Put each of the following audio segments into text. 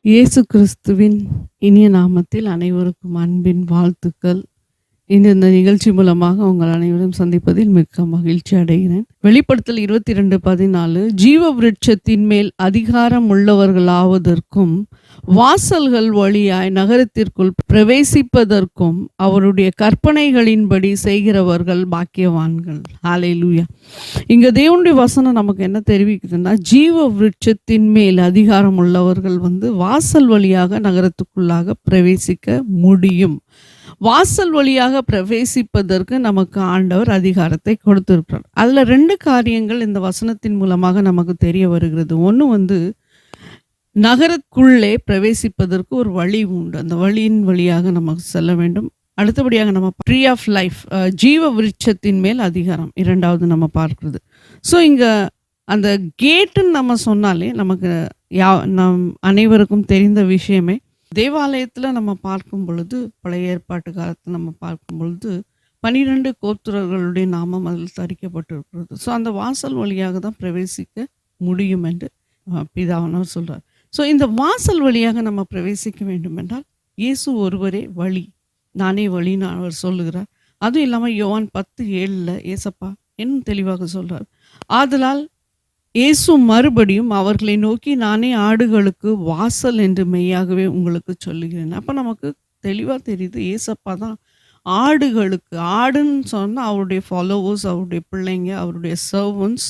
இயேசு கிறிஸ்துவின் இனிய நாமத்தில் அனைவருக்கும் அன்பின் வாழ்த்துக்கள். இந்த நிகழ்ச்சி மூலமாக உங்கள் அனைவரும் சந்திப்பதில் மிக்க மகிழ்ச்சி அடைகிறேன். வெளிப்படுத்தல் 22:14 ஜீவ விருட்சத்தின் மேல் அதிகாரம் உள்ளவர்களாவதற்கும் வாசல்கள் வழியாய் நகரத்திற்குள் பிரவேசிப்பதற்கும் அவருடைய கற்பனைகளின்படி செய்கிறவர்கள் பாக்கியவான்கள். ஹல்லேலூயா. இங்க தேவனுடைய வசனம் நமக்கு என்ன தெரிவிக்குதுன்னா, ஜீவ விருட்சத்தின் மேல் அதிகாரம் உள்ளவர்கள் வாசல் வழியாக நகரத்துக்குள்ளாக பிரவேசிக்க முடியும். வாசல் வழியாக பிரவேசிப்பதற்கு நமக்கு ஆண்டவர் அதிகாரத்தை கொடுத்திருக்கிறார். அதுல 2 காரியங்கள் இந்த வசனத்தின் மூலமாக நமக்கு தெரிய வருகிறது. ஒன்று நகரத்துக்குள்ளே பிரவேசிப்பதற்கு ஒரு வழி உண்டு. அந்த வழியின் வழியாக நமக்கு செல்ல வேண்டும். அடுத்தபடியாக நம்ம ட்ரீ ஆஃப் லைஃப், ஜீவ விருட்சத்தின் மேல் அதிகாரம், 2வது நம்ம பார்க்கிறது. ஸோ இங்க அந்த கேட்டுன்னு நம்ம சொன்னாலே நமக்கு நம் அனைவருக்கும் தெரிந்த விஷயமே. தேவாலயத்தில் நம்ம பார்க்கும் பொழுது, பழைய ஏற்பாட்டு காலத்தில் நம்ம பார்க்கும் பொழுது 12 கோத்திரர்களுடைய நாமம் அதில் தரிக்கப்பட்டிருக்கிறது. ஸோ அந்த வாசல் வழியாக தான் பிரவேசிக்க முடியும் என்று பிதாவானவர் சொல்கிறார். ஸோ இந்த வாசல் வழியாக நம்ம பிரவேசிக்க வேண்டும் என்றால் இயேசு ஒருவரே வழி, நானே வழின்னு அவர் சொல்லுகிறார். அதுவும் இல்லாமல் யோவான் 10:7 ஏசப்பா இன்னும் தெளிவாக சொல்கிறார். ஆதலால் இயேசு மறுபடியும் அவர்களை நோக்கி, நானே ஆடுகளுக்கு வாசல் என்று மெய்யாகவே உங்களுக்கு சொல்லுகிறேன். அப்போ நமக்கு தெளிவாக தெரியுது, ஏசப்பா தான் ஆடுகளுக்கு. ஆடுன்னு சொன்னால் அவருடைய ஃபாலோவர்ஸ், அவருடைய பிள்ளைங்க, அவருடைய servants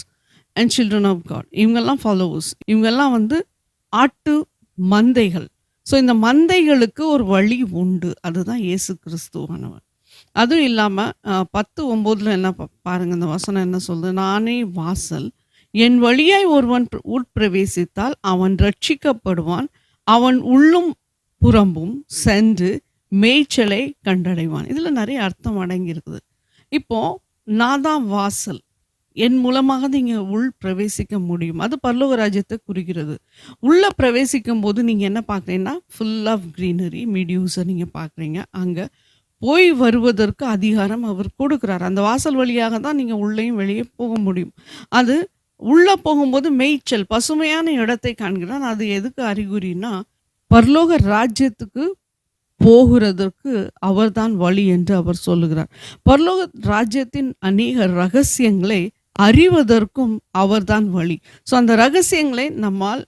and children of God, இவங்கெல்லாம் ஃபாலோவர்ஸ். இவங்கெல்லாம் ஆட்டு மந்தைகள். ஸோ இந்த மந்தைகளுக்கு ஒரு வழி உண்டு, அதுதான் இயேசு கிறிஸ்துவானவர். அதுவும் இல்லாமல் 10:9 என்ன பாருங்கள், இந்த வசனம் என்ன சொல்லுது, நானே வாசல், என் வழியாய் ஒருவன் உட்பிரவேசித்தால் அவன் ரட்சிக்கப்படுவான், அவன் உள்ளும் புறம்பும் சென்று மேய்ச்சலை கண்டடைவான். இதில் நிறைய அர்த்தம் அடங்கி இருக்குது. இப்போது நான் தான் வாசல், என் மூலமாக நீங்கள் உள் பிரவேசிக்க முடியும். அது பரலோக ராஜ்யத்தை குறிக்கிறது. உள்ளே பிரவேசிக்கும் போது நீங்கள் என்ன பார்க்குறீங்கன்னா, ஃபுல் ஆஃப் க்ரீனரி, மீடியூஸை நீங்கள் பார்க்குறீங்க. அங்கே போய் வருவதற்கு அதிகாரம் அவர் கொடுக்குறார். அந்த வாசல் வழியாக தான் நீங்கள் உள்ளேயும் வெளியே போக முடியும். அது உள்ளே போகும்போது மேய்ச்சல், பசுமையான இடத்தை காண்கிறான். அது எதுக்கு அறிகுறினா, பரலோக ராஜ்யத்துக்கு போகிறதற்கு அவர்தான் வழி என்று அவர் சொல்லுகிறார். பரலோக ராஜ்யத்தின் அநேக ரகசியங்களை அறிவதற்கும் அவர்தான் வழி. ஸோ அந்த ரகசியங்களை நம்மால்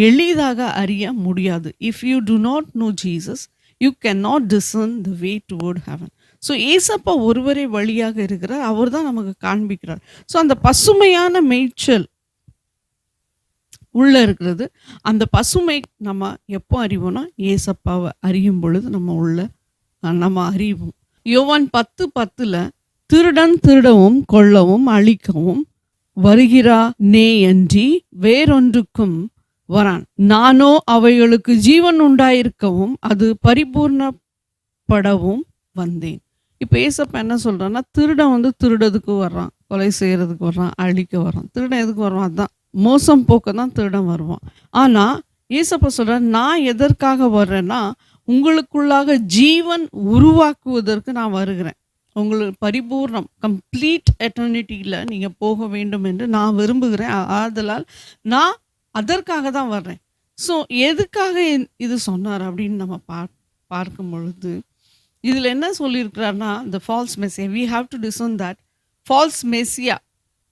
எளிதாக அறிய முடியாது. If you do not know Jesus, you can not discern the way toward heaven. So ஏசப்பா ஒருவரே வழியாக இருக்கிறார், அவர் தான் நமக்கு காண்பிக்கிறார். ஸோ அந்த பசுமையான மேய்ச்சல் உள்ளே இருக்கிறது. அந்த பசுமை நம்ம எப்போ அறிவோம்னா, ஏசப்பாவை அறியும் பொழுது நம்ம அறிவோம். யோவான் 10:10 திருடன் திருடவும் கொல்லவும் அழிக்கவும் வருகிறானே அன்றி வேறொன்றுக்கும் வரான், நானோ அவைகளுக்கு ஜீவன் உண்டாயிருக்கவும் அது பரிபூர்ணப்படவும் வந்தேன். இப்போ ஏசப்பா என்ன சொல்கிறான்னா, திருடன் திருடதுக்கு வர்றான், கொலை செய்கிறதுக்கு வர்றான், அழிக்க வர்றான். திருடன் எதுக்கு வருவான்? அதுதான் மோசம் போக்க தான் திருடன் வருவான். ஆனால் ஏசப்பா சொல்கிறார், நான் எதற்காக வர்றேன்னா, உங்களுக்குள்ளாக ஜீவன் உருவாக்குவதற்கு நான் வருகிறேன். உங்களுக்கு பரிபூர்ணம், கம்ப்ளீட் எட்டர்னிட்டியில் நீங்கள் போக வேண்டும் என்று நான் விரும்புகிறேன். ஆதலால் நான் அதற்காக தான் வர்றேன். ஸோ எதுக்காக இது சொன்னார் அப்படின்னு நம்ம பார்க்கும் பொழுது, இதில் என்ன சொல்லியிருக்கிறார்னா, the false messiah, we have to discern that false messiah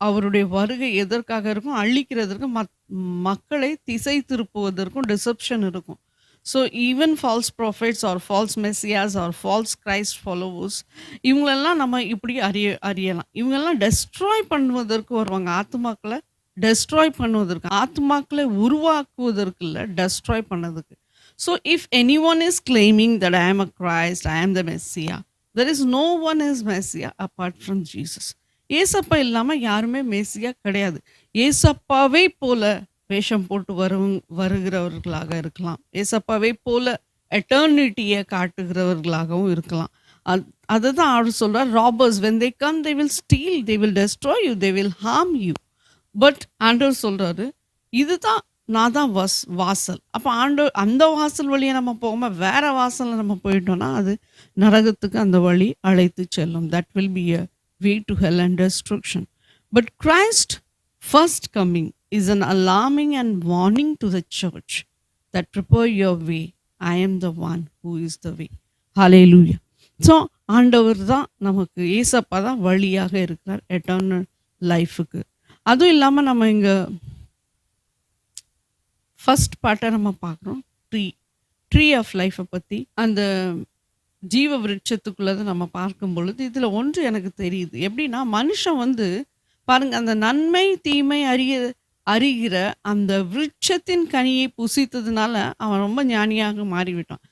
அவருடைய வருகை எதற்காக இருக்கும்? அழிக்கிறதற்கும், மக்களை திசை திருப்புவதற்கும் டிசப்ஷன் இருக்கும். So even false prophets or false messiahs or false Christ followers, இவங்களெல்லாம் நம்ம இப்படி அறியலாம். இவங்கெல்லாம் டெஸ்ட்ராய் பண்ணுவதற்கு வருவாங்க. ஆத்மாக்களை டெஸ்ட்ராய் பண்ணுவதற்கு, ஆத்மாக்களை உருவாக்குவதற்கு இல்லை, டெஸ்ட்ராய் பண்ணதுக்கு. So if anyone is claiming that I am a Christ, I am the Messiah, there is no one is Messiah apart from Jesus. ஏசப்பா இல்லாமல் யாருமே மெஸ்ஸியா கிடையாது. ஏசப்பாவை போல வேஷம் போட்டு வருகிறவர்களாக இருக்கலாம், ஏசப்பாவை போல எட்டர்னிட்டியை காட்டுகிறவர்களாகவும் இருக்கலாம். அதுதான் அவர் சொல்கிறார், robbers when they come they will steal, they will destroy you, they will harm you. But ஆண்டவர் சொல்கிறாரு, இதுதான் நான் தான் வாசல். அப்போ அந்த வாசல் வழியை நம்ம போகாமல் வேற வாசலில் நம்ம போயிட்டோம்னா அது நரகத்துக்கு அந்த வழி அழைத்து செல்லும். That will be a way to hell and destruction. But Christ first coming is an alarming and warning to the church that prepare your way. I am the one who is the way. Hallelujah. So ஆண்டவர் தான் நமக்கு, ஏசப்பா தான் வழியாக இருக்கிறார் eternal லைஃபுக்கு. அதுவும் இல்லாமல் நம்ம இங்கே ஃபர்ஸ்ட் பார்ட்டை நம்ம பார்க்குறோம், ட்ரீ ஆஃப் லைஃப்பை பற்றி. அந்த ஜீவ விருட்சத்துக்குள்ளதை நம்ம பார்க்கும் பொழுது இதில் ஒன்று எனக்கு தெரியுது. எப்படின்னா, மனுஷன் வந்து பாருங்க, அந்த நன்மை தீமை அறிகிற அந்த விருட்சத்தின் கனியை புசித்ததுனால அவன் ரொம்ப ஞானியாக மாறிவிட்டான்.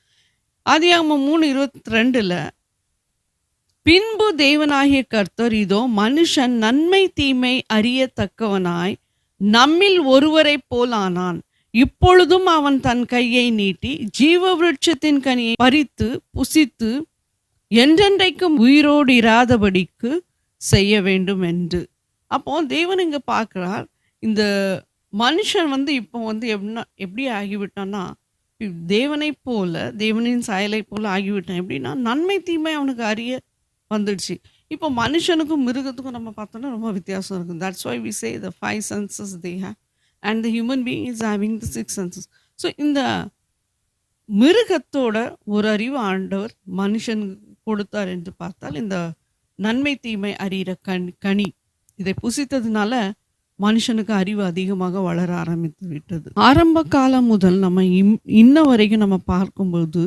ஆதியாகமம் 3:22 பின்பு தேவனாகிய கர்த்தர், இதோ மனுஷன் நன்மை தீமை அறியத்தக்கவனாய் நம்மில் ஒருவரைப் போல் ஆனான். இப்பொழுதும் அவன் தன் கையை நீட்டி ஜீவ விருட்சத்தின் கனியை பறித்து புசித்து என்றென்றைக்கும் உயிரோடு இராதபடிக்கு செய்ய வேண்டும் என்று. அப்போ தேவன் இங்க பார்க்கிறார், இந்த மனுஷன் வந்து இப்போ வந்து எப்படி ஆகிவிட்டான்னா, தேவனை போல, தேவனின் சாயலை போல ஆகிவிட்டான். எப்படின்னா, நன்மை தீமை அவனுக்கு அறிய வந்துடுச்சு. இப்போ மனுஷனுக்கும் மிருகத்துக்கும் நம்ம பார்த்தோம்னா ரொம்ப வித்தியாசம் இருக்குது. That's why we say the 5 senses they have and the human being is having the 6 senses. So இந்த மிருகத்தோட ஒரு அறிவு ஆண்டவர் மனுஷனுக்கு கொடுத்தார் என்று பார்த்தால், இந்த நன்மை தீமை அறிகிற கனி இதை புசித்ததுனால மனுஷனுக்கு அறிவு அதிகமாக வளர ஆரம்பித்து விட்டது. ஆரம்ப காலம் முதல் நம்ம இன்ன வரைக்கும் நம்ம பார்க்கும்போது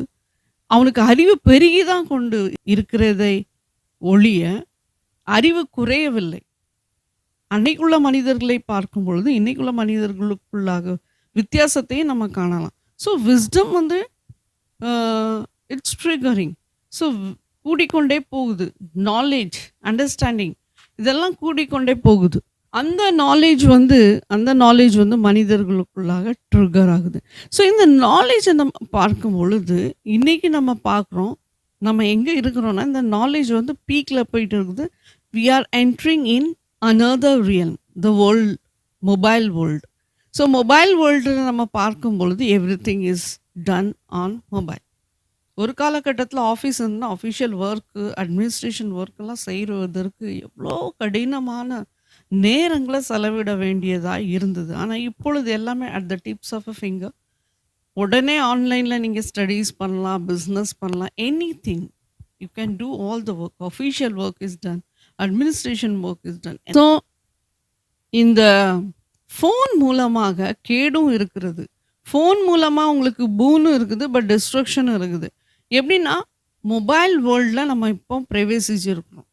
அவனுக்கு அறிவு பெருகிதான் கொண்டு இருக்கிறதை ஒழிய அறிவு குறையவில்லை. அன்னைக்குள்ள மனிதர்களை பார்க்கும் பொழுது இன்னைக்குள்ள மனிதர்களுக்குள்ளாக வித்தியாசத்தையும் நம்ம காணலாம். ஸோ விஸ்டம் வந்து இட்ஸ் ட்ரிகரிங். ஸோ கூடிக்கொண்டே போகுது. நாலேஜ், அண்டர்ஸ்டாண்டிங் இதெல்லாம் கூடிக்கொண்டே போகுது. அந்த நாலேஜ் வந்து மனிதர்களுக்குள்ளாக ட்ரிகர் ஆகுது. ஸோ இந்த நாலேஜை நம்ம பார்க்கும் பொழுது இன்னைக்கு நம்ம பார்க்குறோம், நம்ம எங்கே இருக்கிறோன்னா இந்த நாலேஜ் வந்து பீக்கில் போயிட்டு இருக்குது. We are entering in another realm, the world, mobile world. So mobile வேர்ல்டில் நம்ம பார்க்கும் பொழுது everything is done on mobile. ஒரு காலகட்டத்தில் ஆஃபீஸ் இருந்தால் அஃபிஷியல் ஒர்க்கு, அட்மினிஸ்ட்ரேஷன் ஒர்க்கெல்லாம் செய்வதற்கு எவ்வளோ கடினமான நேரங்களை செலவிட வேண்டியதாக இருந்தது. ஆனால் இப்பொழுது எல்லாமே at the tips of a finger. உடனே ஆன்லைனில் நீங்கள் ஸ்டடீஸ் பண்ணலாம், பிஸ்னஸ் பண்ணலாம், anything you can do all the work. Official work is done, administration work is done. So இந்த ஃபோன் மூலமாக கேடும் இருக்கிறது, ஃபோன் மூலமாக உங்களுக்கு பூனும் இருக்குது, பட் டிஸ்ட்ரக்ஷனும் இருக்குது. எப்படின்னா, மொபைல் வேர்ல்டில் நம்ம இப்போ ப்ரைவேசிஸ் இருக்கிறோம்.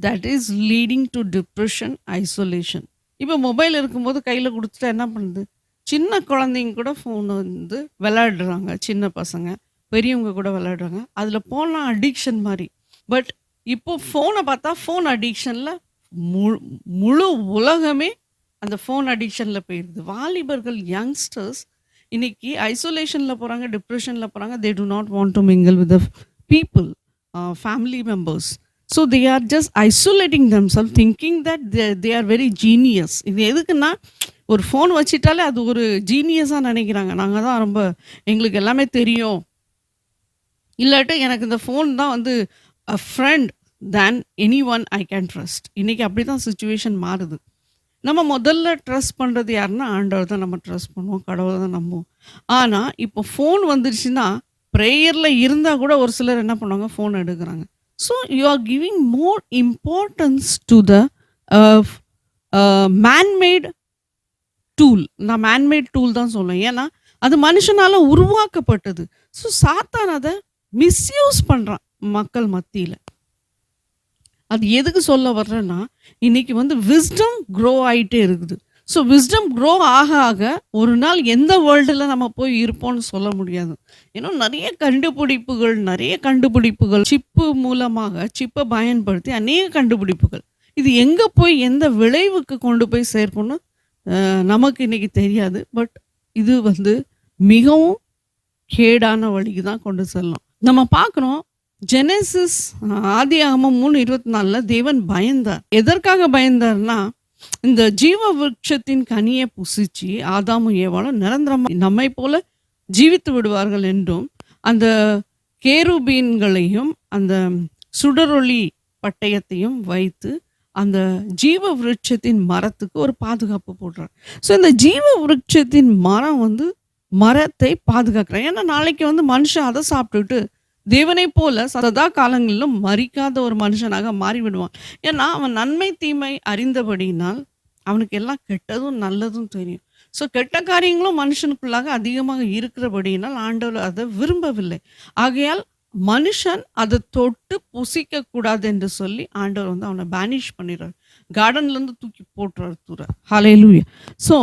That is leading to depression, isolation. இப்போ மொபைல் இருக்கும்போது கையில் கொடுத்துட்டா என்ன பண்ணுது, சின்ன குழந்தைங்க கூட ஃபோனை வந்து விளையாடுறாங்க, சின்ன பசங்க பெரியவங்க கூட விளையாடுறாங்க. அதில் போனால் அடிக்ஷன் மாதிரி. பட் இப்போ ஃபோனை பார்த்தா ஃபோன் அடிக்ஷனில் முழு உலகமே அந்த ஃபோன் அடிக்ஷனில் போயிடுது. வாலிபர்கள், யங்ஸ்டர்ஸ் இன்னைக்கு ஐசோலேஷனில் போகிறாங்க, டிப்ரெஷனில் போகிறாங்க. They do not want to mingle with the people, family members. So they are just isolating themself, thinking that they are very genius. இது எதுக்குன்னா, ஒரு ஃபோன் வச்சிட்டாலே அது ஒரு ஜீனியஸாக நினைக்கிறாங்க. நாங்கள் தான் ரொம்ப, எங்களுக்கு எல்லாமே தெரியும், இல்லாட்டி எனக்கு இந்த ஃபோன் தான் வந்து a friend than any one I can trust. இன்றைக்கி அப்படி தான் சுச்சுவேஷன் மாறுது. நம்ம முதல்ல ட்ரஸ்ட் பண்ணுறது யாருன்னா ஆண்டவர் தான் நம்ம ட்ரஸ்ட் பண்ணுவோம், கடவுளை தான் நம்புவோம். ஆனால் இப்போ ஃபோன் வந்துருச்சுன்னா, ப்ரேயரில் இருந்தால் கூட ஒரு சிலர் என்ன பண்ணுவாங்க, ஃபோன் எடுக்கிறாங்க. So you are giving more importance to the man-made tool. நான் மேன்மேட் டூல் தான் சொல்லுவேன், ஏன்னா அது மனுஷனால் உருவாக்கப்பட்டது. ஸோ சாத்தான் அதை மிஸ்யூஸ் பண்ணுறான் மக்கள் மத்தியில். அது எதுக்கு சொல்ல வர்றேன்னா, இன்னைக்கு வந்து விஸ்டம் க்ரோ ஆகிட்டே இருக்குது. ஸோ விஸ்டம் க்ரோ ஆக ஆக ஒரு நாள் எந்த வேர்ல்டில் நம்ம போய் இருப்போம்னு சொல்ல முடியாது. ஏன்னா நிறைய கண்டுபிடிப்புகள் சிப்பு மூலமாக, சிப்பை பயன்படுத்தி அநேக கண்டுபிடிப்புகள், இது எங்கே போய் எந்த விளைவுக்கு கொண்டு போய் சேர்க்கணும்னு நமக்கு இன்னைக்கு தெரியாது. பட் இது வந்து மிகவும் கேடான வழிக்கு தான் கொண்டு செல்லும். நம்ம பார்க்குறோம், ஜெனசிஸ் ஆதியாகமம் 3:24 தேவன் பயந்தார். எதற்காக பயந்தார்னா, இந்த ஜீவ விருட்சத்தின் கனியை புசிச்சு ஆதாமும் ஏவாளும் நிரந்தரமாக நம்மை போல ஜீவித்து விடுவார்கள் என்றும், அந்த கேருபீன்களையும் அந்த சுடரொளி பட்டயத்தையும் வைத்து அந்த ஜீவ விருட்சத்தின் மரத்துக்கு ஒரு பாதுகாப்பு போடுறார். ஸோ இந்த ஜீவ விருட்சத்தின் மரம் வந்து மரத்தை பாதுகாக்கிறார். ஏன்னா நாளைக்கு வந்து மனுஷன் அதை சாப்பிட்டுட்டு தேவனைப் போல சதா காலங்களிலும் மரிக்காத ஒரு மனுஷனாக மாறிவிடுவான். ஏன்னா அவன் நன்மை தீமை அறிந்தபடியினால் அவனுக்கு எல்லாம் கெட்டதும் நல்லதும் தெரியும். ஸோ கெட்ட காரியங்களும் மனுஷனுக்குள்ளாக அதிகமாக இருக்கிறபடியினால் ஆண்டவர் அதை விரும்பவில்லை. ஆகையால் மனுஷன் அதை தொட்டு புசிக்க கூடாது என்று சொல்லி ஆண்டவர் வந்து அவனை பேனிஷ் பண்ணிடுறார். கார்டன்ல இருந்து தூக்கி போட்டுறார் தூர. ஹalleluya. ஸோ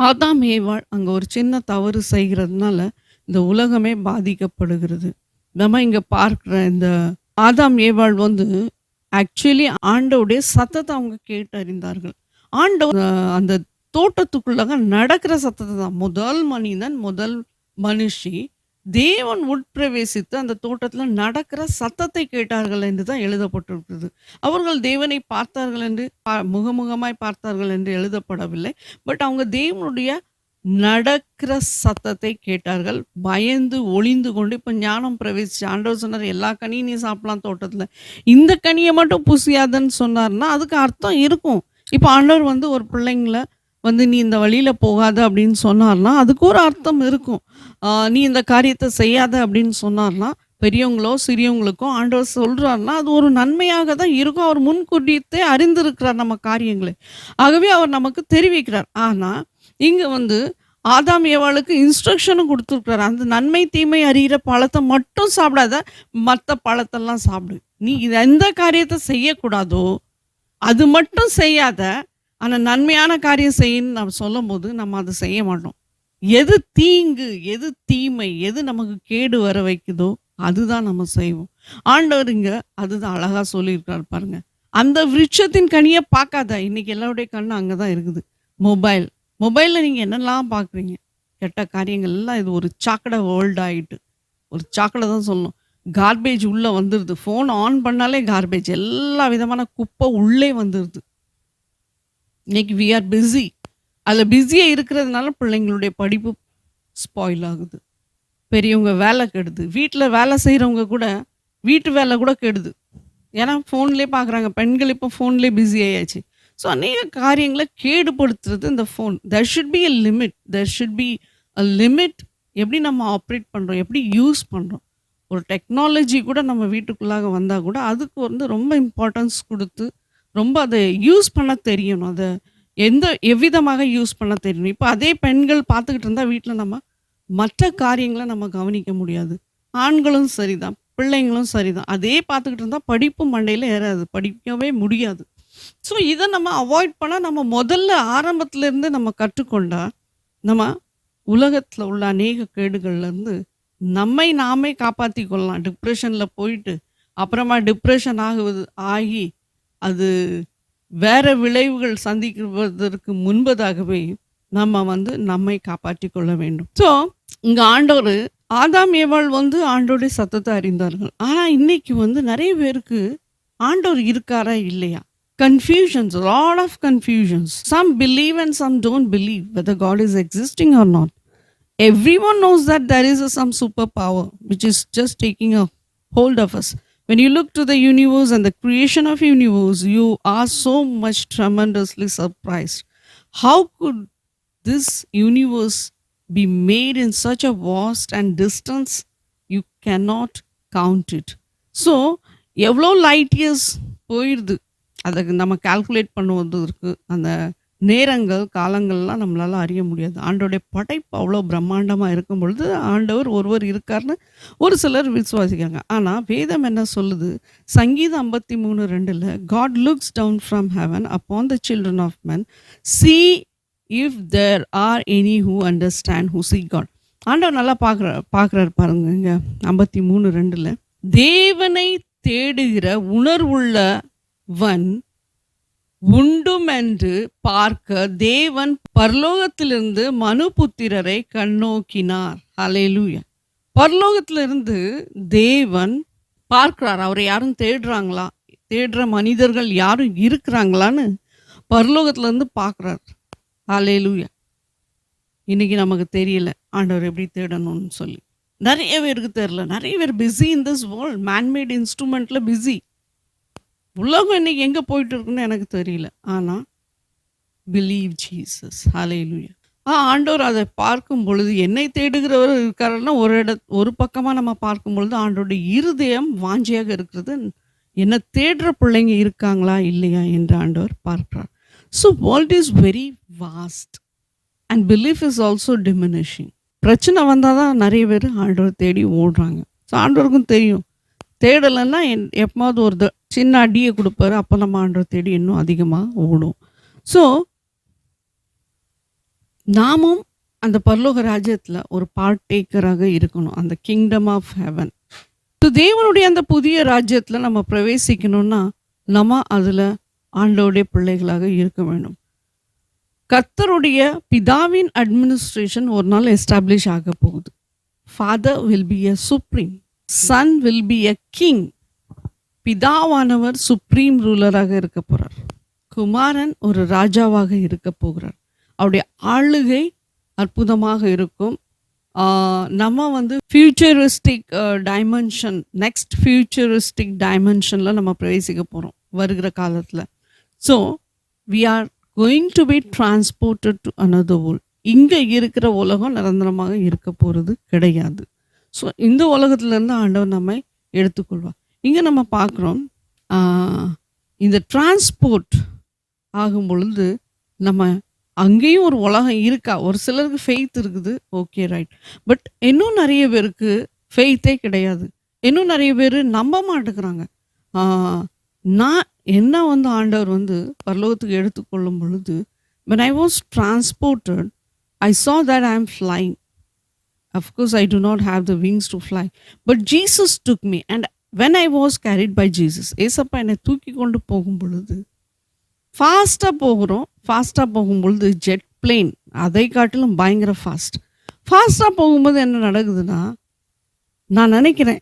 ஆதாம் ஏவாள் அங்க ஒரு சின்ன தவறு செய்கிறதுனால இந்த உலகமே பாதிக்கப்படுகிறது. நம்ம இங்க பார்க்கிற இந்த ஆதாம் ஏவாள் வந்து ஆக்சுவலி ஆண்டவருடைய சத்தத்தை அவங்க கேட்டறிந்தார்கள். ஆண்டவர் அந்த தோட்டத்துக்குள்ளாக நடக்கிற சத்தத்தை தான் முதல் மனிதன் முதல் மனுஷி தேவன் உட்பிரவேசித்து அந்த தோட்டத்துல நடக்கிற சத்தத்தை கேட்டார்கள் என்று தான் எழுதப்பட்டிருக்கிறது. அவர்கள் தேவனை பார்த்தார்கள் என்று முகமுகமாய் பார்த்தார்கள் என்று எழுதப்படவில்லை. பட் அவங்க தேவனுடைய நடக்கிற சத்தத்தை கேட்டார்கள். பயந்து ஒளிந்து கொண்டு இப்ப ஞானம் பிரவேசிச்சு ஆண்டவர் சொன்னார் எல்லா கனியும் நீ சாப்பிடலாம் தோட்டத்துல, இந்த கனியை மட்டும் புசியாதன்னு சொன்னார்னா அதுக்கு அர்த்தம் இருக்கும். இப்ப ஆண்டவர் வந்து ஒரு பிள்ளைங்கள வந்து நீ இந்த வழியில போகாத அப்படின்னு சொன்னார்னா அதுக்கு ஒரு அர்த்தம் இருக்கும். நீ இந்த காரியத்தை செய்யாத அப்படின்னு சொன்னார்னா பெரியவங்களோ சிறியவங்களுக்கோ ஆண்டவர் சொல்றாருன்னா அது ஒரு நன்மையாக தான் இருக்கும். அவர் முன்கூட்டியே அறிந்திருக்கிறார் நம்ம காரியங்களை. ஆகவே அவர் நமக்கு தெரிவிக்கிறார். ஆனா இங்க வந்து ஆதாம் ஏவாளுக்கு இன்ஸ்ட்ரக்ஷனும் கொடுத்துருக்கிறார். அந்த நன்மை தீமை அறிகிற பழத்தை மட்டும் சாப்பிடாத, மற்ற பழத்தெல்லாம் சாப்பிடு. நீ எந்த காரியத்தை செய்யக்கூடாதோ அது மட்டும் செய்யாத, ஆனா நன்மையான காரியம் செய்யன்னு நம்ம சொல்லும்போது நம்ம அதை செய்ய மாட்டோம். எது தீங்கு எது தீமை எது நமக்கு கேடு வர வைக்குதோ அதுதான் நம்ம செய்வோம். ஆண்டவர் இங்க அதுதான் அழகா சொல்லியிருக்காரு பாருங்க. அந்த விருட்சத்தின் கனியை பார்க்காத. இன்னைக்கு எல்லாருடைய கண்ணு அங்கதான் இருக்குது. மொபைல்ல நீங்க என்னெல்லாம் பார்க்குறீங்க? கெட்ட காரியங்கள் எல்லாம். இது ஒரு சாக்கடை வேர்ல்டு ஆயிட்டு. ஒரு சாக்கடை தான் சொல்லணும். கார்பேஜ் உள்ள வந்துருது. ஃபோன் ஆன் பண்ணாலே கார்பேஜ். எல்லா விதமான குப்பை உள்ளே வந்துருது. இன்னைக்கு வி ஆர் பிஸி. அதில் பிஸியா இருக்கிறதுனால பிள்ளைங்களுடைய படிப்பு ஸ்பாயில் ஆகுது. பெரியவங்க வேலை கெடுது. வீட்டில் வேலை செய்கிறவங்க கூட வீட்டு வேலை கூட கெடுது. ஏன்னா ஃபோன்லேயே பார்க்குறாங்க. பெண்கள் இப்போ ஃபோன்லேயே பிஸி ஆயாச்சு. ஸோ அநேக காரியங்களை கேடுபடுத்துறது இந்த phone. There should be a limit. எப்படி நம்ம ஆப்ரேட் பண்ணுறோம், எப்படி யூஸ் பண்ணுறோம். ஒரு டெக்னாலஜி கூட நம்ம வீட்டுக்குள்ளாக வந்தால் கூட அதுக்கு வந்து ரொம்ப இம்பார்ட்டன்ஸ் கொடுத்து ரொம்ப அதை யூஸ் பண்ண தெரியணும். அதை எவ்விதமாக யூஸ் பண்ண தெரியணும். இப்போ அதே பெண்கள் பார்த்துக்கிட்டு இருந்தால் வீட்டில் நம்ம மற்ற காரியங்களை நம்ம கவனிக்க முடியாது. ஆண்களும் சரிதான், பிள்ளைங்களும் சரிதான். அதே பார்த்துக்கிட்டு இருந்தால் படிப்பு மண்டையில் ஏறாது, படிக்கவே முடியாது. ஸோ இதை நம்ம அவாய்ட் பண்ணால் நம்ம முதல்ல ஆரம்பத்துலேருந்து நம்ம கற்றுக்கொண்டா நம்ம உலகத்தில் உள்ள அநேக கேடுகள்லேருந்து நம்மை நாமே காப்பாற்றி கொள்ளலாம். டிப்ரெஷனில் போயிட்டு அப்புறமா டிப்ரெஷன் ஆகி அது வேற விளைவுகள் சந்திக்குவதற்கு முன்பதாகவே நம்ம வந்து நம்மை காப்பாற்றி கொள்ள வேண்டும். ஸோ இங்கே ஆண்டவர் ஆதாம் ஏவாள் வந்து ஆண்டோடைய சத்தத்தை அறிந்தார்கள். ஆனால் இன்னைக்கு வந்து நிறைய பேருக்கு ஆண்டவர் இருக்காரா இல்லையா? Confusions, a lot of confusions. Some believe and some don't believe whether God is existing or not. Everyone knows that there is some superpower which is just taking a hold of us. When you look to the universe and the creation of universe, you are so much tremendously surprised. How could this universe be made in such a vast and distance? You cannot count it. So, எவ்வளோ light years போயிடுது. அதுக்கு நம்ம calculate பண்ணுவதற்கு அந்த நேரங்கள் காலங்கள்லாம் நம்மளால அறிய முடியாது. ஆண்டோடைய படைப்பு அவ்வளோ பிரம்மாண்டமாக இருக்கும் பொழுது ஆண்டவர் ஒருவர் இருக்காருன்னு ஒரு சிலர் விசுவாசிக்காங்க. ஆனால் வேதம் என்ன சொல்லுது? சங்கீதம் 53:2 God looks down from heaven upon the children of men, see if there are any who understand, who seek God. ஆண்டவர் நல்லா பார்க்குறாரு பாருங்க. இங்க 53:2 தேவனை தேடுகிற உணர்வுள்ளவன் உண்டும் என்று பார்க்க தேவன் பரலோகத்திலிருந்து மனுபுத்திரரை கண்ணோக்கினார். ஹல்லேலூயா. பரலோகத்திலிருந்து தேவன் பார்க்கிறார். அவரை யாரும் தேடுறாங்களா, தேடுற மனிதர்கள் யாரும் இருக்கிறாங்களான்னு பரலோகத்திலிருந்து பார்க்குறார். ஹல்லேலூயா. இன்னைக்கு நமக்கு தெரியல ஆண்டவர் எப்படி தேடணும்னு சொல்லி. நிறைய பேருக்கு தெரியல. நிறைய பேர் busy in this world. Manmade இன்ஸ்ட்ருமெண்ட்ல பிஸி. உலகம் இன்னைக்கு எங்கே போயிட்டு இருக்குன்னு எனக்கு தெரியல. ஆனால் பிலீவ் ஜீசஸ். ஹalleluya. ஆண்டவர் அதை பார்க்கும் பொழுது என்னை தேடுகிறவர் இருக்காருன்னா ஒரு பக்கமாக நம்ம பார்க்கும் பொழுது ஆண்டோடைய இருதயம் வாஞ்சியாக இருக்கிறது. என்ன தேடுற பிள்ளைங்க இருக்காங்களா இல்லையா என்று ஆண்டவர் பார்க்கிறார். So world is very vast and belief is also diminishing. பிரச்சனை வந்தால் தான் நிறைய பேர் ஆண்டவர் தேடி ஓடுறாங்க. ஸோ ஆண்டவருக்கும் தெரியும், தேடலைன்னா எப்போது ஒரு சின்ன அடியை கொடுப்பாரு, அப்போ நம்ம ஆண்டவர் தேடி இன்னும் அதிகமாக ஓடும். ஸோ நாமும் அந்த பரலோக ராஜ்யத்தில் ஒரு பார்ட்டேக்கராக இருக்கணும், அந்த கிங்டம் ஆஃப் ஹெவன். ஸோ தேவனுடைய அந்த புதிய ராஜ்யத்தில் நம்ம பிரவேசிக்கணும்னா நம்ம அதில் ஆண்டவருடைய பிள்ளைகளாக இருக்க வேண்டும். கர்த்தருடைய பிதாவின் அட்மினிஸ்ட்ரேஷன் ஒரு நாள் எஸ்டாப்ளிஷ் ஆக போகுது. Father will be a supreme, son will be a king. பிதாவானவர் சுப்ரீம் ரூலராக இருக்க போகிறார், குமாரன் ஒரு ராஜாவாக இருக்க போகிறார். அவருடைய ஆளுகை அற்புதமாக இருக்கும். நம்ம ஃபியூச்சரிஸ்டிக் டைமென்ஷன், நெக்ஸ்ட் ஃபியூச்சரிஸ்டிக் டைமென்ஷனில் நம்ம பிரவேசிக்க போகிறோம் வருகிற காலத்தில். So we are going to be transported to another world. இங்கே இருக்கிற உலகம் நிரந்தரமாக இருக்க போகிறது கிடையாது. ஸோ இந்த உலகத்திலேருந்து ஆண்டவர் நம்மை எடுத்துக்கொள்வார். இங்கே நம்ம பார்க்குறோம், இந்த டிரான்ஸ்போர்ட் ஆகும் பொழுது நம்ம அங்கேயும் ஒரு உலகம் இருக்கா. ஒரு சிலருக்கு ஃபெய்த் இருக்குது, ஓகே ரைட். பட் இன்னும் நிறைய பேருக்கு ஃபெய்த்தே கிடையாது. இன்னும் நிறைய பேர் நம்ப மாட்டேங்கிறாங்க. நான் என்ன ஆண்டவர் பரலோகத்துக்கு எடுத்துக்கொள்ளும் பொழுது, when I was transported, I saw that I am flying. Of course, I do not have the wings to fly. But Jesus took me, and when I was carried by Jesus, ஏசப்பா என்னை தூக்கி கொண்டு போகும் பொழுது ஃபாஸ்ட்டாக போகிறோம். ஃபாஸ்ட்டாக போகும்பொழுது ஜெட் பிளேன் அதை காட்டிலும் பயங்கர ஃபாஸ்ட்டாக போகும்போது என்ன நடக்குதுன்னா, நான் நினைக்கிறேன்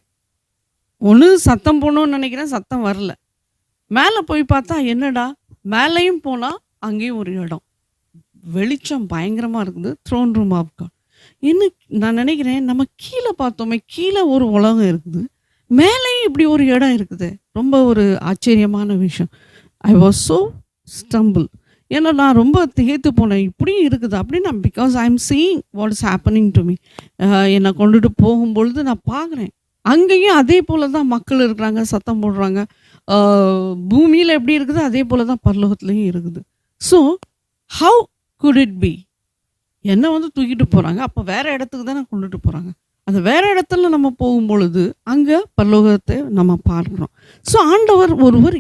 ஒன்று சத்தம் போகணும்னு நினைக்கிறேன், சத்தம் வரல. மேலே போய் பார்த்தா என்னடா, மேலேயும் போனால் அங்கேயும் ஒரு இடம், வெளிச்சம் பயங்கரமாக இருக்குது, த்ரோன் ரூம் ஆஃப் காட். இன்னும் நான் நினைக்கிறேன் நம்ம கீழே பார்த்தோமே, கீழே ஒரு உலகம் இருக்குது, மேலேயும் இப்படி ஒரு இடம் இருக்குது. ரொம்ப ஒரு ஆச்சரியமான விஷயம். I was so stumble. ஏன்னா நான் ரொம்ப திகைத்து போனேன், இப்படியும் இருக்குது அப்படின்னா. Because I am seeing what is happening to me. என்னை கொண்டுட்டு போகும்பொழுது நான் பார்க்குறேன் அங்கேயும் அதே போல தான் மக்கள் இருக்கிறாங்க, சத்தம் போடுறாங்க. பூமியில் எப்படி இருக்குது அதே போல தான் பரலோகத்துலேயும் இருக்குது. So how good it be? என்னை தூக்கிட்டு போகிறாங்க, அப்போ வேறு இடத்துக்கு தானே கொண்டுட்டு போகிறாங்க. அந்த வேறு இடத்துல நம்ம போகும்பொழுது அங்கே பரலோகத்தை நம்ம பார்க்குறோம். ஸோ ஆண்டவர் ஒருவர்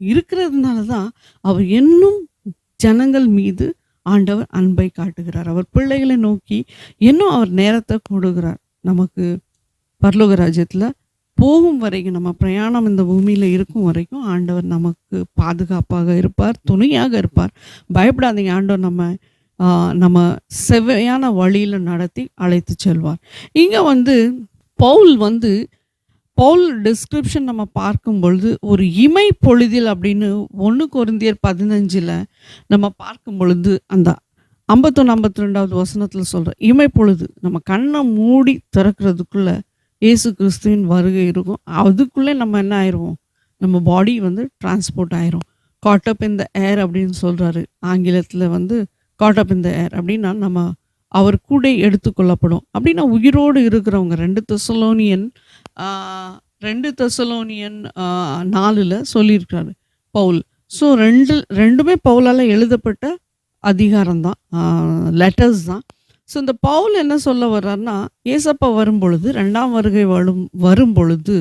இருக்கிறதுனால தான் அவர் இன்னும் ஜனங்கள் மீது ஆண்டவர் அன்பை காட்டுகிறார். அவர் பிள்ளைகளை நோக்கி இன்னும் அவர் நேரத்தை கொடுக்கிறார். நமக்கு பரலோக ராஜ்யத்தில் போகும் வரைக்கும், நம்ம பிரயாணம் இந்த பூமியில் இருக்கும் வரைக்கும் ஆண்டவர் நமக்கு பாதுகாப்பாக இருப்பார், துணையாக இருப்பார். பயப்படாதீங்க, ஆண்டவர் நம்ம செவ்வையான வழியில் நடத்தி அழைத்து செல்வார். இங்கே பவுல் டிஸ்கிரிப்ஷன் நம்ம பார்க்கும் பொழுது ஒரு இமை பொழுதில் அப்படின்னு 1 கொரிந்தியர் 15 நம்ம பார்க்கும் பொழுது அந்த 51-52 வசனத்தில் சொல்கிற இமை பொழுது, நம்ம கண்ணை மூடி திறக்கிறதுக்குள்ளே இயேசு கிறிஸ்துவின் வருகை இருக்கும். அதுக்குள்ளே நம்ம என்ன ஆயிடுவோம், நம்ம பாடி டிரான்ஸ்போர்ட் ஆயிரும். காட் அப் இன் த ஏர் அப்படின்னு சொல்கிறாரு ஆங்கிலத்தில். காட் அப் இன் த ஏர் அப்படின்னா நம்ம அவர் கூட எடுத்துக்கொள்ளப்படும். அப்படின்னா உயிரோடு இருக்கிறவங்க 2 தெசலோனியன் 4 சொல்லியிருக்காரு பவுல். ஸோ ரெண்டுமே பவுலால் எழுதப்பட்ட அதிகாரம் தான், லெட்டர்ஸ் தான். ஸோ இந்த பவுல் என்ன சொல்ல வர்றாருன்னா, ஏசப்பா வரும்பொழுது, 2ஆம் வருகை வரும்பொழுது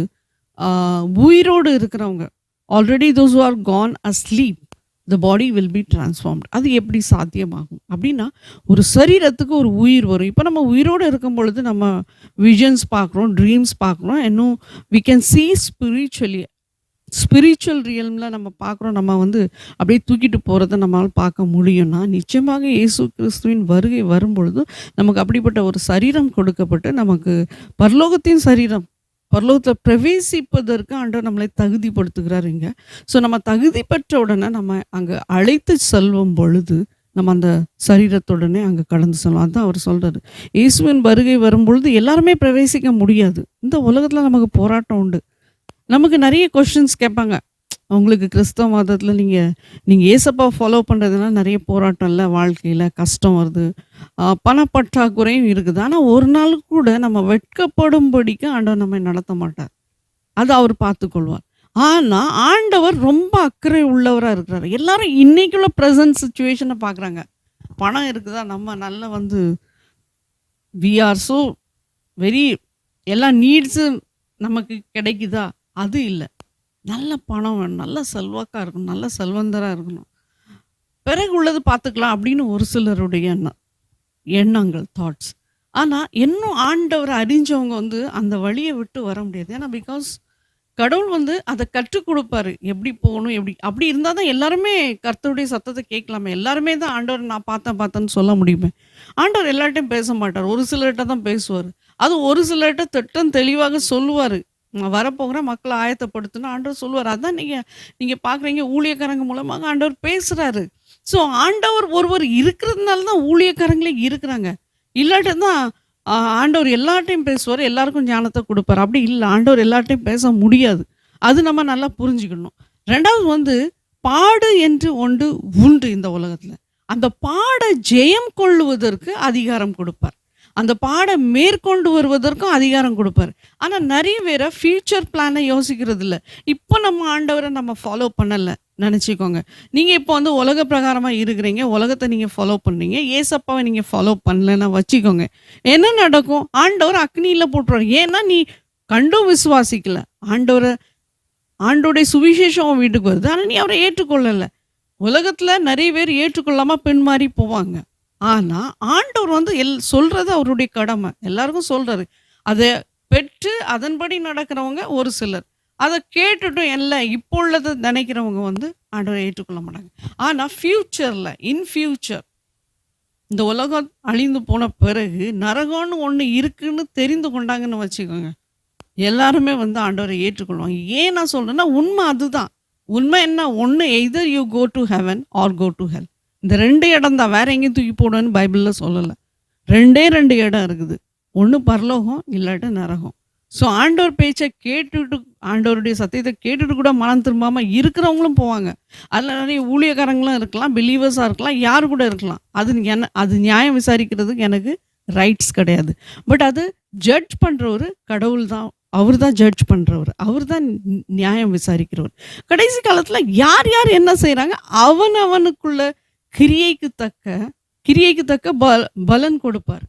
உயிரோடு இருக்கிறவங்க, already those who are gone asleep, the body will be transformed. அது எப்படி சாத்தியமாகும் அப்படின்னா, ஒரு சரீரத்துக்கு ஒரு உயிர் வரும். இப்போ நம்ம உயிரோடு இருக்கும் பொழுது நம்ம விஷன்ஸ் பார்க்குறோம், ட்ரீம்ஸ் பார்க்குறோம், இன்னும் we can see ஸ்பிரிச்சுவல் ரியல்மில் நம்ம பார்க்குறோம். நம்ம அப்படியே தூக்கிட்டு போகிறத நம்மளால் பார்க்க முடியும்னா, நிச்சயமாக இயேசு கிறிஸ்துவின் வருகை வரும்பொழுது நமக்கு அப்படிப்பட்ட ஒரு சரீரம் கொடுக்கப்பட்டு, நமக்கு பரலோகத்தின் சரீரம், பரலோகத்தில் பிரவேசிப்பதற்கு ஆண்டவர் நம்மளை தகுதிப்படுத்துகிறார் இங்கே. ஸோ நம்ம தகுதி பெற்ற உடனே நம்ம அங்கே அழைத்து செல்லும் பொழுது நம்ம அந்த சரீரத்துடனே அங்கே கடந்து செல்வோம். அதுதான் அவர் சொல்கிறாரு, இயேசுவின் வருகை வரும்பொழுது எல்லாருமே பிரவேசிக்க முடியாது. இந்த உலகத்தில் நமக்கு போராட்டம் உண்டு. நமக்கு நிறைய கொஸ்டின்ஸ் கேட்பாங்க, உங்களுக்கு கிறிஸ்தவ மதத்துல நீங்க ஏசப்பாவ ஃபாலோ பண்றதுனால நெறைய போராட்டம் இல்ல, வாழ்க்கையில கஷ்டம் வருது. பணப்பற்றாக்குறையும் இருக்குது. ஆனா ஒரு நாள் கூட நம்ம வெட்கப்படும்படிக்கு ஆண்டவர் நம்மை நடத்த மாட்டார். அத அவர் பார்த்துக்கொள்வார். ஆனா, ஆண்டவர் ரொம்ப அக்கறை உள்ளவரா இருக்கிறாரு. எல்லாரும் இன்னைக்குள்ள பிரசன்ட் சிச்சுவேஷன பார்க்குறாங்க. பணம் இருக்குதா? நம்ம நல்லா வந்து வி ஆர் சோ வெரி எல்லா நீட்ஸும் நமக்கு கிடைக்குதா? அது இல்ல. நல்ல பணம் வேணும். நல்ல செல்வாக்கா இருக்கணும். நல்ல செல்வந்தரா இருக்கணும். பிறகு உள்ளது பார்த்துக்கலாம் அப்படின்னு ஒரு சிலருடைய எண்ணங்கள், தாட்ஸ். ஆனா, இன்னும் ஆண்டவர அறிஞ்சவங்க வந்து அந்த வழிய விட்டு வர முடியாது. ஏன்னா, பிகாஸ் கடவுள் வந்து அத கற்றுக் குடுப்பாரு. எப்படி போகணும், எப்படி அப்படி இருந்தா தான் எல்லாருமே கர்த்தருடைய சத்தத்த கேட்கலாமே. எல்லாருமே தான் ஆண்டவர நான் பார்த்தேன்னு சொல்ல முடியுமே. ஆண்டவர் எல்லார்ட்டயும் பேச மாட்டார். ஒரு சிலர்ட்ட தான் பேசுவாரு. அதுவும் ஒரு சிலர்ட்ட திட்டம் தெளிவாக சொல்லுவாரு. வரப்போகிற மக்கள ஆயத்தப்படுத்தணும்னு ஆண்டவர் சொல்லுவாரு. அதான் நீங்க நீங்க பார்க்குறீங்க ஊழியக்காரங்க மூலமாக ஆண்டவர் பேசுறாரு. ஸோ ஆண்டவர் ஒருவர் இருக்கிறதுனால தான் ஊழியக்காரங்களே இருக்கிறாங்க. இல்லாட்டி தான் ஆண்டவர் எல்லார்ட்டயும் பேசுவாரு. எல்லாருக்கும் ஞானத்த குடுப்பாரு. அப்படி இல்ல. ஆண்டவர் எல்லார்ட்டயும் பேச முடியாது. அது நம்ம நல்லா புரிஞ்சுக்கணும். 2வது வந்து பாடு என்று ஒன்று உண்டு இந்த உலகத்துல. அந்த பாட ஜெயம் கொள்ளுவதற்கு அதிகாரம் குடுப்பார். அந்த பாட மேற்கொண்டு வருவதற்கும் அதிகாரம் குடுப்பாரு. ஆனா நெறைய பேர ஃபியூச்சர் பிளான யோசிக்கிறது இல்ல. இப்ப நம்ம ஆண்டவர நம்ம ஃபாலோ பண்ணல நெனச்சுக்கோங்க. நீங்க இப்போ வந்து உலக பிரகாரமா இருக்கிறீங்க. உலகத்த நீங்க ஃபாலோ பண்றீங்க. ஏசப்பாவ நீங்க ஃபாலோ பண்ணலன்னா வச்சுக்கோங்க. என்ன நடக்கும்? ஆண்டவர் அக்னியில போட்டுருவாரு. ஏன்னா நீ கண்டும் விசுவாசிக்கல. ஆண்டவருடைய சுவிசேஷம் உன் வீட்டுக்கு வருது. ஆனா நீ அவர ஏற்றுக்கொள்ளல. உலகத்துல நெறைய பேர் ஏற்றுக்கொள்ளாம பின்மாறி போவாங்க. ஆனா, ஆண்டவர் வந்து சொல்றது அவருடைய கடமை. எல்லாருக்கும் சொல்றாரு. அத பெற்று அதன்படி நடக்கிறவங்க ஒரு சிலர். அத கேட்டுட்டும் இப்போ உள்ளத நினைக்கிறவங்க வந்து ஆண்டவர ஏற்றுக்கொள்ள மாட்டாங்க. ஆனா இன் ஃபியூச்சர் இந்த உலகம் அழிந்து போன பிறகு நரகம்னு ஒண்ணு இருக்குன்னு தெரிந்து கொண்டாங்கன்னு வச்சுக்கோங்க. எல்லாருமே வந்து ஆண்டவர ஏற்றுக்கொள்வாங்க. ஏன் நான் சொல்றேன்னா, உண்மை அதுதான். உண்மை என்ன? ஒண்ணு either you go to heaven or go to hell. இந்த 2 இடம் தான். வேற எங்கேயும் தூக்கி போடுவேன்னு பைபிள்ல சொல்லல. 2 இடம் இருக்குது. ஒண்ணு பரலோகம், இல்லாட்டி நரகம். ஸோ ஆண்டவர் பேச்ச கேட்டுட்டு ஆண்டவருடைய சத்தியத்த கேட்டுட்டு கூட மனம் திரும்பாம இருக்கிறவங்களும் போவாங்க. அதுல நெறைய ஊழியக்காரங்களும் இருக்கலாம், பிலீவர்ஸா இருக்கலாம், யாரு கூட இருக்கலாம். அது நியாயம் விசாரிக்கிறதுக்கு எனக்கு ரைட்ஸ் கிடையாது. பட் அது ஜட்ஜ் பண்றவரு கடவுள் தான். அவர் தான் ஜட்ஜ் பண்றவரு. அவர் தான் நியாயம் விசாரிக்கிறவர். கடைசி காலத்துல யார் யார் என்ன செய்றாங்க, அவனவனுக்குள்ள கிரியைக்கு தக்க பலன் கொடுப்பார்.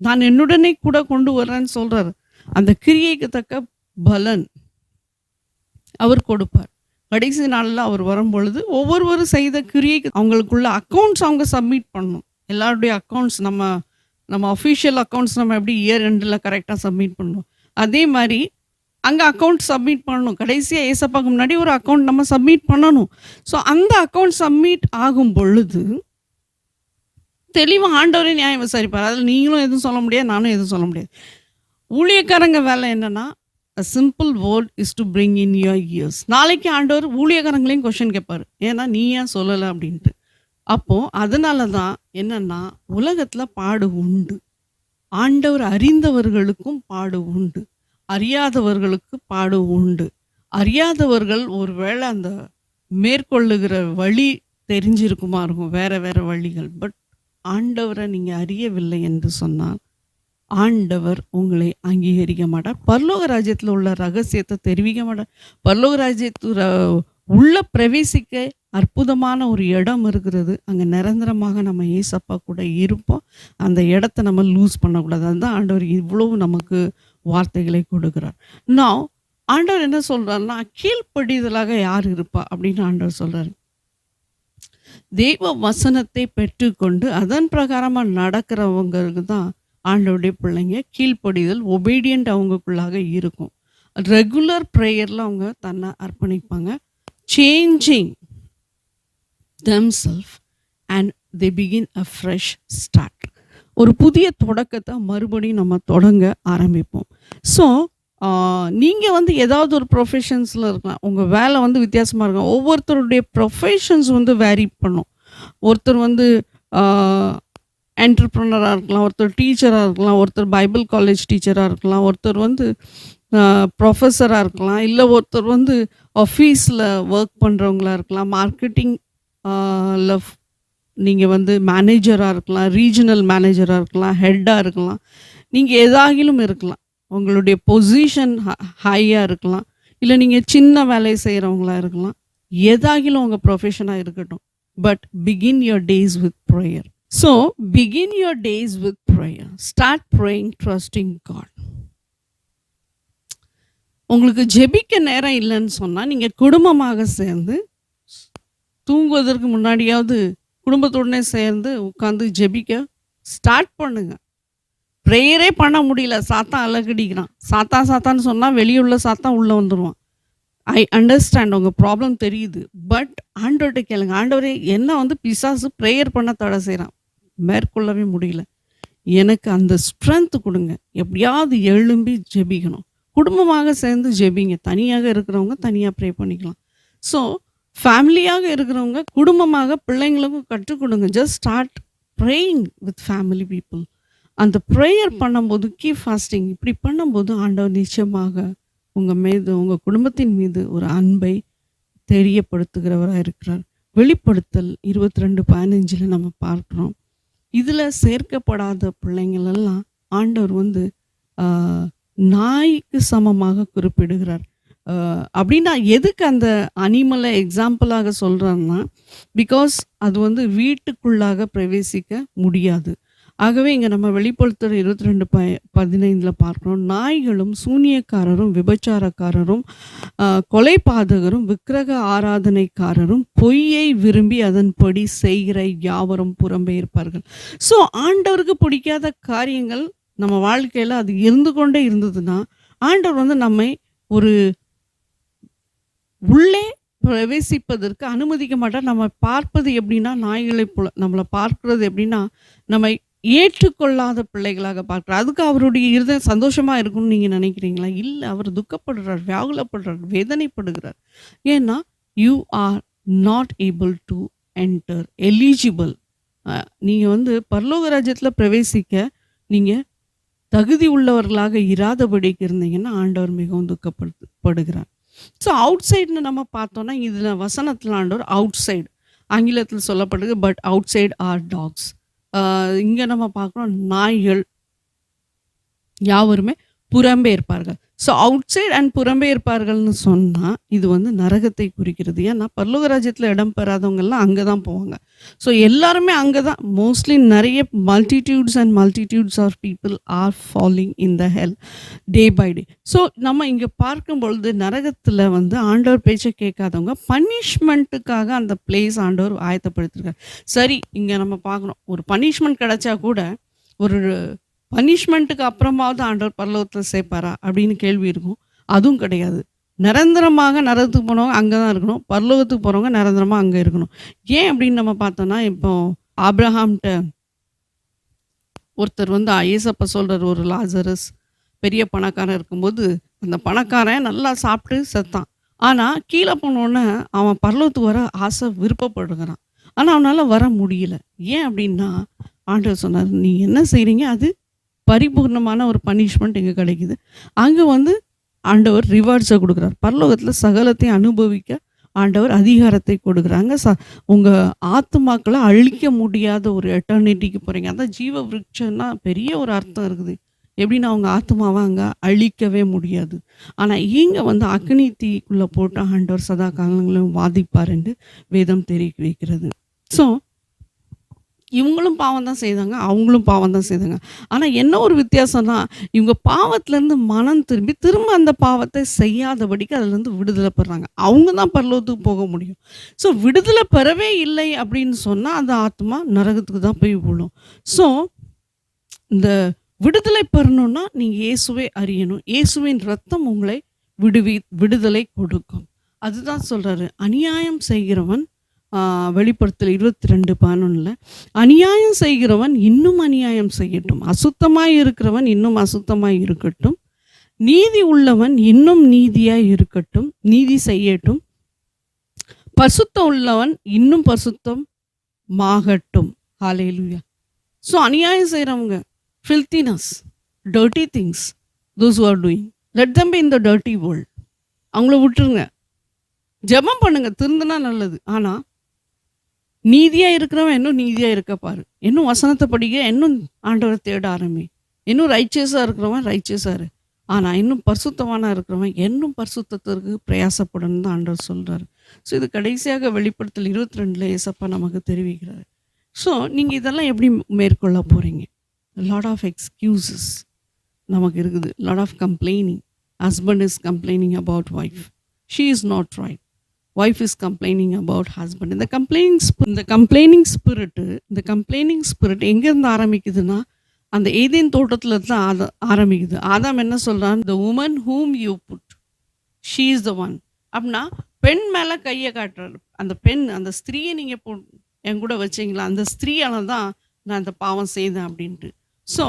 நான் என்னுடனே கூட கொண்டு வர்றேன்னு சொல்றாரு. அந்த கிரியைக்கு தக்க பலன் அவர் கொடுப்பார். கடைசி நாள்ல அவர் வரும்பொழுது ஒவ்வொருவரும் செய்த கிரியைக்கு அவங்களுக்குள்ள அக்கவுண்ட்ஸ் அவங்க சப்மிட் பண்ணணும். எல்லாருடைய அக்கவுண்ட்ஸ் நம்ம அஃபிஷியல் அக்கவுண்ட்ஸ் நம்ம எப்படி இயர் எண்டுல கரெக்டா சப்மிட் பண்ணணும். அதே மாதிரி அங்க அக்கவுண்ட் சப்மிட் பண்ணணும். கடைசியா ஏசப்பாக்கு முன்னாடி ஒரு அக்கவுண்ட் நம்ம சப்மிட் பண்ணணும். ஸோ அந்த அக்கவுண்ட் சப்மிட் ஆகும் பொழுது தெளிவா ஆண்டவரே நியாயம் விசாரிப்பார். அதில் நீங்களும் எதுவும் சொல்ல முடியாது, நானும் எதுவும் சொல்ல முடியாது. ஊழியக்காரங்க வேலை என்னன்னா, a simple word is to bring in your ears. நாளைக்கு ஆண்டவர் ஊழியக்காரங்களையும் கொஸ்டின் கேட்பாரு. ஏன்னா நீ ஏன் சொல்லலை அப்படின்ட்டு. அப்போ அதனால தான் என்னன்னா, உலகத்துல பாடு உண்டு. ஆண்டவர் அறிந்தவர்களுக்கும் பாடு உண்டு. அறியாதவர்களுக்கு பாடு உண்டு. அறியாதவர்கள் ஒருவேளை அந்த மேற்கொள்ளுகிற வழி தெரிஞ்சிருக்குமா இருக்கும், வேற வேற வழிகள். பட் ஆண்டவரை நீங்க அறியவில்லை என்று சொன்னால் ஆண்டவர் உங்களை அங்கீகரிக்க மாட்டார். பரலோக ராஜ்யத்தில் உள்ள ரகசியத்தை தெரிவிக்க மாட்டார். பரலோக ராஜ்யத்து உள்ள பிரவேசிக்க அற்புதமான ஒரு இடம் இருக்கிறது. அங்கே நிரந்தரமாக நம்ம ஏசப்பா கூட இருப்போம். அந்த இடத்த நம்ம லூஸ் பண்ணக்கூடாது. அதுதான் ஆண்டவர் இவ்வளவு நமக்கு வார்த்தைகளை கொடுக்கிறார். நான் ஆண்டவர் என்ன சொல்றாருன்னா, கீழ்ப்படிதலாக யார் இருப்பா அப்படின்னு ஆண்டவர் சொல்றாரு. தெய்வ வசனத்தை பெற்றுக்கொண்டு அதன் பிரகாரமா நடக்கிறவங்களுக்கு தான் ஆண்டவருடைய பிள்ளைங்க. கீழ்ப்படிதல் ஒபீடியன்ட் அவங்களுக்குள்ளாக இருக்கும். ரெகுலர் ப்ரேயர்ல அவங்க தன்னை அர்ப்பணிப்பாங்க. Changing themselves and they begin a fresh start. ஒரு புதிய தொடக்கத்தை மறுபடியும் நம்ம தொடங்க ஆரம்பிப்போம். ஸோ நீங்கள் வந்து ஏதாவது ஒரு ப்ரொஃபஷன்ஸில் இருக்கலாம். உங்கள் வேலை வந்து வித்தியாசமாக இருக்கும். ஒவ்வொருத்தருடைய ப்ரொஃபஷன்ஸ் வந்து வேரி பண்ணும். ஒருத்தர் வந்து என்டர்ப்ரனராக இருக்கலாம், ஒருத்தர் டீச்சராக இருக்கலாம், ஒருத்தர் பைபிள் காலேஜ் டீச்சராக இருக்கலாம், ஒருத்தர் வந்து ப்ரொஃபஸரா இருக்கலாம், இல்ல ஒருத்தர் வந்து ஆஃபீஸ்ல ஒர்க் பண்றவங்களா இருக்கலாம், மார்க்கெட்டிங் ஆ ல நீங்க வந்து மேனேஜரா இருக்கலாம், ரீஜனல் மேனேஜரா இருக்கலாம், ஹெட்டா இருக்கலாம். நீங்க எதாகிலும் இருக்கலாம். உங்களுடைய பொசிஷன் ஹையா இருக்கலாம். இல்ல நீங்க சின்ன வேலை செய்றவங்களா இருக்கலாம். எதாகிலும் உங்க ப்ரொஃபஷனா இருக்கட்டும். But begin your days with prayer. So begin your days with prayer. Start praying, trusting God. உங்களுக்கு ஜெபிக்க நேரம் இல்லன்னு சொன்னா, நீங்க குடும்பமாக சேர்ந்து தூங்குவதற்கு முன்னாடியாவது குடும்பத்துடனே சேர்ந்து உட்காந்து ஜெபிக்க ஸ்டார்ட் பண்ணுங்க. ப்ரேயரே பண்ண முடியல. சாத்தான் அலக்கடிக்கிறான். சாத்தான்னு சொன்னா வெளியுள்ள சாத்தான் உள்ள வந்துருவான். ஐ அண்டர்ஸ்டாண்ட் உங்க ப்ராப்ளம் தெரியுது. பட் ஆண்டவர்ட்ட கேளுங்க. ஆண்டவரே என்ன வந்து பிசாசு ப்ரேயர் பண்ண தடை செய்றான். மேற்கொள்ளவே முடியல. எனக்கு அந்த ஸ்ட்ரென்த் குடுங்க. எப்படியாவது எழும்பி ஜெபிக்கணும். குடும்பமாக சேர்ந்து ஜெபிங்க. தனியாக இருக்கிறவங்க தனியா ப்ரே பண்ணிக்கலாம். ஸோ ஃபேமிலியாக இருக்கிறவங்க குடும்பமாக பிள்ளைங்களுக்கும் கற்றுக் கொடுங்க. Just start praying with family people. அந்த ப்ரேயர் பண்ணும்போது கீப் ஃபாஸ்டிங் இப்படி பண்ணும்போது ஆண்டவர் நிச்சயமாக உங்க மீது உங்க குடும்பத்தின் மீது ஒரு அன்பை தெரியப்படுத்துகிறவராக இருக்கிறார். வெளிப்படுத்தல் 22:15 நம்ம பார்க்கிறோம். இதுல சேர்க்கப்படாத பிள்ளைங்கள் எல்லாம் ஆண்டவர் வந்து ஆஹ், நாய்க்கு சமமாக குறிப்பிடுகிறார். அப்படின்னா எதுக்கு அந்த அனிமலை எக்ஸாம்பிளாக சொல்றாருன்னா, பிகாஸ் அது வந்து வீட்டுக்குள்ளாக பிரவேசிக்க முடியாது. ஆகவே இங்க நம்ம வெளிப்படுத்துற 22:15 பார்க்கிறோம். நாய்களும் சூனியக்காரரும் விபச்சாரக்காரரும் கொலைபாதகரும் விக்கிரக ஆராதனைக்காரரும் பொய்யை விரும்பி அதன்படி செய்கிற யாவரும் புறம்பே இருப்பார்கள். ஸோ ஆண்டவருக்கு பிடிக்காத காரியங்கள் நம்ம வாழ்க்கையில அது இருந்து கொண்டே இருந்ததுன்னா, ஆண்டவர் வந்து நம்மை ஒரு உள்ளே பிரவேசிப்பதற்கு அனுமதிக்க மாட்டார். நம்ம பார்ப்பது எப்படின்னா, நாய்களை போல நம்மளை பார்க்கிறது எப்படின்னா, நம்மை ஏற்றுக்கொள்ளாத பிள்ளைகளாக பார்க்கிறார். அதுக்கு அவருடைய இருதயம் சந்தோஷமா இருக்கும்னு நீங்க நினைக்கிறீங்களா? இல்ல, அவர் துக்கப்படுறார், வியாகுலப்படுறார், வேதனைப்படுகிறார். ஏன்னா you are not able to enter eligible. நீங்க வந்து பரலோக ராஜ்யத்துல பிரவேசிக்க நீங்க தகுதி உள்ளவர்களாக இராதபடிக்கு இருந்தீங்கன்னா ஆண்டவர் மிகவும் துக்கப்படுகிறார். ஸோ அவுட் சைடுன்னு நம்ம பார்த்தோம்னா, இதில் வசனத்தில் ஆண்டவர் அவுட் சைடு ஆங்கிலத்தில் சொல்லப்படுது. But outside are dogs. இங்கே நம்ம பார்க்குறோம் நாய்கள் யாவருமே புறம்பே இருப்பார்கள். ஸோ அவுட் சைடு அண்ட் புறம்பே இருப்பார்கள்னு சொன்னால் இது வந்து நரகத்தை குறிக்கிறது. ஏன்னா பரலோக ராஜ்யத்தில் இடம் பெறாதவங்கெல்லாம் அங்கே தான் போவாங்க. ஸோ எல்லாருமே அங்கே தான் மோஸ்ட்லி நிறைய multitudes of people are falling in the hell day by day. So நம்ம இங்கே பார்க்கும் பொழுது நரகத்தில் வந்து ஆண்டவர் பேச்சை கேட்காதவங்க பனிஷ்மெண்ட்டுக்காக அந்த பிளேஸ் ஆண்டவர் ஆயத்தப்படுத்திருக்கார். சரி, இங்கே நம்ம பார்க்குறோம் ஒரு பனிஷ்மெண்ட் கிடைச்சா கூட ஒரு பனிஷ்மெண்ட்டுக்கு அப்புறமாவது ஆண்டவர் பரலோகத்தில் சேர்ப்பாரா அப்படின்னு கேள்வி இருக்கும். அதுவும் கிடையாது. நிரந்தரமாக நரகத்துக்கு போனவங்க அங்கே தான் இருக்கணும். பரலோகத்துக்கு போகிறவங்க நிரந்தரமாக அங்கே இருக்கணும். ஏன் அப்படின்னு நம்ம பார்த்தோம்னா, இப்போ ஆப்ரஹாம்கிட்ட ஒருத்தர் வந்து ஏசப்பா சொல்கிறார், ஒரு லாசரஸ் பெரிய பணக்காரன் இருக்கும்போது அந்த பணக்காரன் நல்லா சாப்பிட்டு செத்தான். ஆனால் கீழே போனோடனே அவன் பரலோகத்துக்கு வர ஆசை விருப்பப்படுகிறான். ஆனால் அவனால் வர முடியல. ஏன் அப்படின்னா ஆண்டவர் சொன்னார், நீ என்ன செய்கிறீங்க அது பரிபூர்ணமான ஒரு பனிஷ்மெண்ட் இங்கே கிடைக்குது. அங்கே வந்து ஆண்டவர் ரிவார்ட்ஸை கொடுக்குறார். பரலோகத்தில் சகலத்தையும் அனுபவிக்க ஆண்டவர் அதிகாரத்தை கொடுக்குறாங்க. உங்கள் ஆத்மாக்களை அழிக்க முடியாத ஒரு எட்டர்னிட்டிக்கு போகிறீங்க. அதான் ஜீவ விருட்சம்னா பெரிய ஒரு அர்த்தம் இருக்குது. எப்படின்னா அவங்க ஆத்மாவை அங்கே அழிக்கவே முடியாது. ஆனால் இங்கே வந்து அக்னி தீக்குள்ளே போட்டு ஆண்டவர் சதா காலங்களும் வாதிப்பார் என்று வேதம் தெரிவிக்கிறது. ஸோ இவங்களும் பாவம் தான் செய்தாங்க, அவங்களும் பாவம் தான் செய்தாங்க. ஆனால் என்ன ஒரு வித்தியாசம்னா, இவங்க பாவத்திலேருந்து மனம் திரும்ப அந்த பாவத்தை செய்யாதபடிக்கு அதுலேருந்து விடுதலை பெறாங்க. அவங்க தான் பரலோகத்துக்கு போக முடியும். ஸோ விடுதலை பெறவே இல்லை அப்படின்னு சொன்னால் அந்த ஆத்மா நரகத்துக்கு தான் போய் விழும். ஸோ இந்த விடுதலை பெறணும்னா நீங்கள் இயேசுவை அறியணும். இயேசுவின் ரத்தம் உங்களை விடுதலை கொடுக்கும். அதுதான் சொல்கிறாரு, அநியாயம் செய்கிறவன் வெளிப்படுத்தல் 22:11 அநியாயம் செய்கிறவன் இன்னும் அநியாயம் செய்யட்டும், அசுத்தமாய் இருக்கிறவன் இன்னும் அசுத்தமாய் இருக்கட்டும், நீதி உள்ளவன் இன்னும் நீதியாய் இருக்கட்டும், நீதி செய்யட்டும், பரிசுத்தம் உள்ளவன் இன்னும் பரிசுத்தம் மாகட்டும். ஹல்லேலூயா. ஸோ அநியாயம் செய்கிறவங்க, filthiness, dirty things, those who are doing, let them be in the dirty world. அவங்கள விட்டுருங்க. ஜெபம் பண்ணுங்க, திருந்தினா நல்லது. ஆனால் நீதியாக இருக்கிறவன் இன்னும் நீதியாக இருக்க பாரு, இன்னும் வசனத்தை படிக்க, இன்னும் ஆண்டவரை தேட ஆரம்பி, இன்னும் ரைச்சியஸாக இருக்கிறவன் ரைச்சியஸாக இரு. ஆனால் இன்னும் பரிசுத்தவானாக இருக்கிறவன் இன்னும் பரிசுத்தத்திற்கு பிரயாசப்படணும்னு தான் ஆண்டவர் சொல்கிறாரு. ஸோ இது கடைசியாக வெளிப்படுத்தல் 22 ஏசப்பா நமக்கு தெரிவிக்கிறாரு. ஸோ நீங்கள் இதெல்லாம் எப்படி மேற்கொள்ள போகிறீங்க? லாட் ஆஃப் எக்ஸ்கியூசஸ் நமக்கு இருக்குது. Lot of complaining. Husband is complaining about wife, she is not right. Wife is complaining about husband. இந்த கம்ப்ளைனிங் ஸ்பிரிட் எங்கேருந்து ஆரம்பிக்குதுன்னா, அந்த ஏதேன் தோட்டத்தில் தான் ஆரம்பிக்குது. ஆதாம் என்ன சொல்கிறான்? The woman whom you put, she is the one. அப்படின்னா பெண் மேலே கையை காட்டுறாரு. அந்த பெண், அந்த ஸ்திரீயை நீங்கள் என் கூட வச்சிங்களா, அந்த ஸ்திரீயால் தான் நான் அந்த பாவம் செய்தேன் அப்படின்ட்டு. ஸோ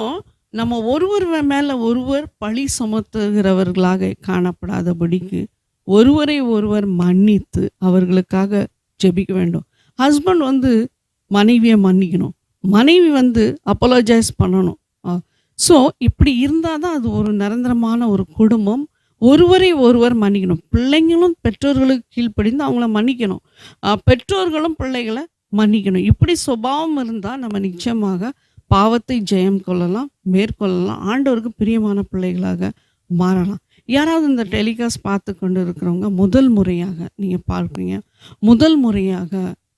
நம்ம ஒருவர் மேலே ஒருவர் பழி சுமத்துகிறவர்களாக காணப்படாதபடிக்கு ஒருவரை ஒருவர் மன்னித்து அவர்களுக்காக ஜெபிக்க வேண்டும். ஹஸ்பண்ட் மனைவியை மன்னிக்கணும், மனைவி அப்போலஜைஸ் பண்ணணும். ஸோ இப்படி இருந்தால் தான் அது ஒரு நிரந்தரமான ஒரு குடும்பம். ஒருவரை ஒருவர் மன்னிக்கணும். பிள்ளைங்களும் பெற்றோர்களுக்கு கீழ்ப்படிந்து அவங்கள மன்னிக்கணும், பெற்றோர்களும் பிள்ளைகளை மன்னிக்கணும். இப்படி சுபாவம் இருந்தால் நம்ம நிச்சயமாக பாவத்தை ஜெயம் கொள்ளலாம், மேற்கொள்ளலாம், ஆண்டவருக்கு பிரியமான பிள்ளைகளாக மாறலாம். யாராவது இந்த டெலிகாஸ்ட் பார்த்து கொண்டு இருக்கிறவங்க முதல் முறையாக நீங்கள் பார்க்குறீங்க, முதல் முறையாக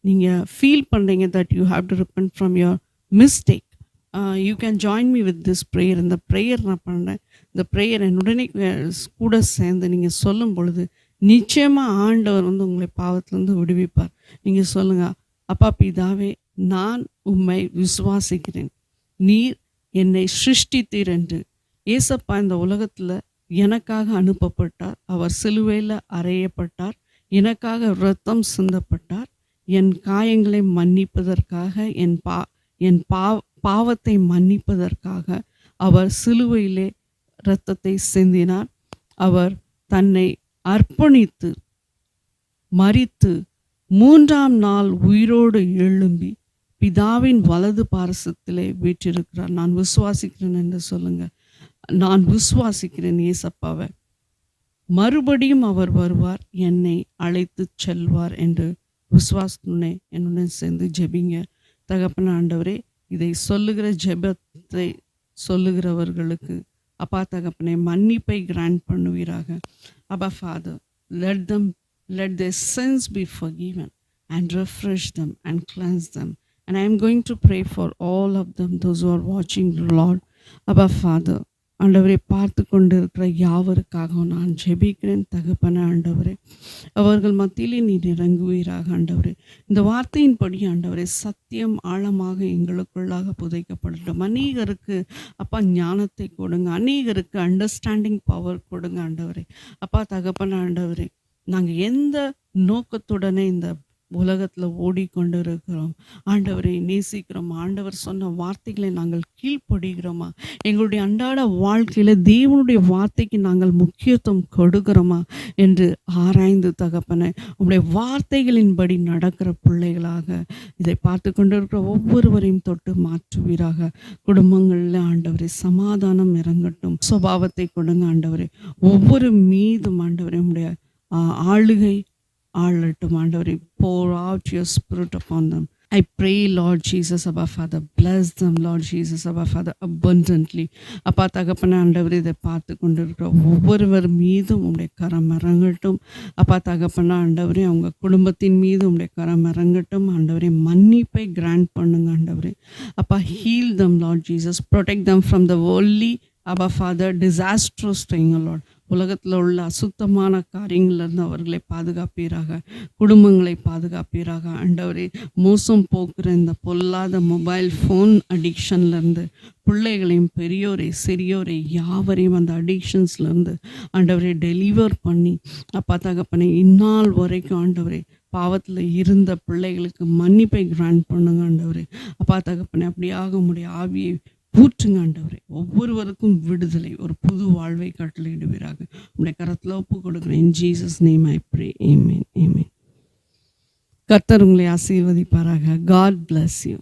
நீங்கள் ஃபீல் பண்ணுறீங்க that you have to repent from your mistake, you can join me with this prayer. இந்த ப்ரேயர் நான் பண்ணுறேன். இந்த ப்ரேயர் என்னுடனே கூட சேர்ந்து நீங்கள் சொல்லும் பொழுது நிச்சயமாக ஆண்டவர் உங்களை பாவத்திலேருந்து விடுவிப்பார். நீங்கள் சொல்லுங்கள், அப்பா பிதாவே, நான் உம்மை விசுவாசிக்கிறேன், நீர் என்னை சிருஷ்டித்தீர் என்று. ஏசப்பா இந்த உலகத்தில் எனக்காக அனுப்பப்பட்டார், அவர் சிலுவையில் அறையப்பட்டார், எனக்காக இரத்தம் சிந்தப்பட்டார், என் காயங்களை மன்னிப்பதற்காக, என் பாவத்தை மன்னிப்பதற்காக அவர் சிலுவையிலே இரத்தத்தை சிந்தினார். அவர் தன்னை அர்ப்பணித்து மரித்து 3ஆம் நாள் உயிரோடு எழும்பி பிதாவின் வலது பாரசத்திலே வீற்றிருக்கிறார். நான் விசுவாசிக்கிறேன் என்று சொல்லுங்கள். நான் விசுவாசிக்கிறேன் ஏசப்பாவை, மறுபடியும் அவர் வருவார், என்னை அழைத்து செல்வார் என்று விசுவாசத்துடனே என்னுடன் சேர்ந்து ஜெபிங்க. தகப்பன ஆண்டவரே, இதை சொல்லுகிற ஜெபத்தை சொல்லுகிறவர்களுக்கு அப்பா தகப்பனே மன்னிப்பை கிராண்ட் பண்ணுவீராக. அப்பா father, let their sins be forgiven and refresh them and cleanse them. And I am going to pray for all of them, those who are watching, Lord. Abba Father, ஆண்டவரை பார்த்து கொண்டு இருக்கிற யாவருக்காகவும் நான் ஜெபிக்கிறேன் தகப்பன ஆண்டவரே. அவர்கள் மத்தியிலே நீர் இறங்குவீராக ஆண்டவரே. இந்த வார்த்தையின்படி ஆண்டவரே சத்தியம் ஆழமாக எங்களுக்குள்ளாக புதைக்கப்படட்டும். அநேகருக்கு அப்பா ஞானத்தை கொடுங்க, அநேகருக்கு அண்டர்ஸ்டாண்டிங் பவர் கொடுங்க ஆண்டவரே. அப்பா தகப்பன ஆண்டவரே, நாங்கள் எந்த நோக்கத்துடனே இந்த உலகத்தில் ஓடிக்கொண்டு இருக்கிறோம் ஆண்டவரை நேசிக்கிறோம், ஆண்டவர் சொன்ன வார்த்தைகளை நாங்கள் கீழ்ப்படுகிறோமா, எங்களுடைய அன்றாட வாழ்க்கையில் தேவனுடைய வார்த்தைக்கு நாங்கள் முக்கியத்துவம் கொடுக்கிறோமா என்று ஆராய்ந்து தகப்பன உங்களுடைய வார்த்தைகளின்படி நடக்கிற பிள்ளைகளாக இதை பார்த்து கொண்டு இருக்கிற ஒவ்வொருவரையும் தொட்டு மாற்றுவீராக. குடும்பங்களில் ஆண்டவரை சமாதானம் இறங்கட்டும், சுபாவத்தை கொடுங்க ஆண்டவரே. ஒவ்வொரு மீதும் ஆண்டவரே உங்களுடைய ஆளுகை ஆளட்டும் ஆண்டவரே. Pour out your spirit upon them. I pray, Lord Jesus, Abba Father, bless them, Lord Jesus, Abba Father, abundantly. அப்பா தகப்பன ஆண்டவரே, இதை பார்த்து கொண்டு இருக்கிற ஒவ்வொருவர் மீதும் உங்களுடைய கரம் இறங்கட்டும். அப்பா தகப்பன ஆண்டவரே, அவங்க குடும்பத்தின் மீது உங்களுடைய கரம் இறங்கட்டும் ஆண்டவரே. மன்னிப்பை கிராண்ட் பண்ணுங்க ஆண்டவரே. அப்பா heal them, Lord Jesus, protect them from the worldly, Abba Father, disastrous thing, Lord. உலகத்தில் உள்ள அசுத்தமான காரியங்கள்லேருந்து அவர்களை பாதுகாப்பீராக, குடும்பங்களை பாதுகாப்பீராக ஆண்டவரே. மோசம் போக்குற இந்த பொல்லாத மொபைல் ஃபோன் அடிக்ஷன்லேருந்து பிள்ளைகளையும் பெரியோரை சிறியோரை யாவரையும் அந்த அடிக்ஷன்ஸ்லேருந்து ஆண்டவரே டெலிவர் பண்ணி அப்பா தகப்பனை இந்நாள் வரைக்கும் ஆண்டவரே பாவத்தில் இருந்த பிள்ளைகளுக்கு மன்னிப்பை கிராண்ட் பண்ணுங்க ஆண்டவரே. அப்பா தகப்பனை அப்படியாக உம்முடைய ஆவியை ஊற்றுங்க ஆண்டவரே. ஒவ்வொருவருக்கும் விடுதலை, ஒரு புது வாழ்வை கட்டளையிடுவீராக. உங்களுடைய கரத்தில் ஒப்பு கொடுக்குறேன். In Jesus name I pray. Amen, amen. கர்த்தர் உங்களை ஆசீர்வதிப்பாராக. God bless you.